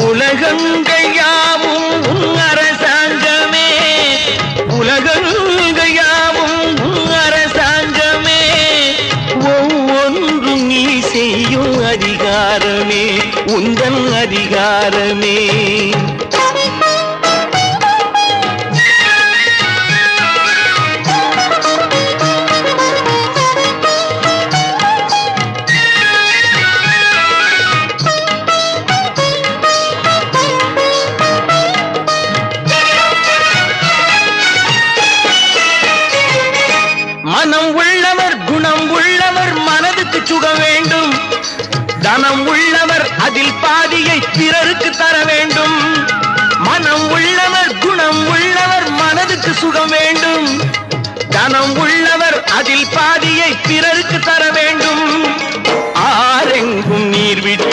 உலகங்கள் யாவும் உன் அரசாங்கமே, உலகங்கள் யாவும் உன் அரசாங்கமே, ஒவ்வொன்றும் நீ செய்யும் அதிகாரமே உந்தன் அதிகாரமே. மனம் உள்ளவர் குணம் உள்ளவர் மனதுக்கு சுகம் வேண்டும், தனம் உள்ளவர் அதில் பாதியை பிறருக்கு தர வேண்டும். மனம் உள்ளவர் குணம் உள்ளவர் மனதுக்கு சுகம் வேண்டும், தனம் உள்ளவர் அதில் பாதியை பிறருக்கு தர வேண்டும். ஆரெங்கும் நீர் விட்டு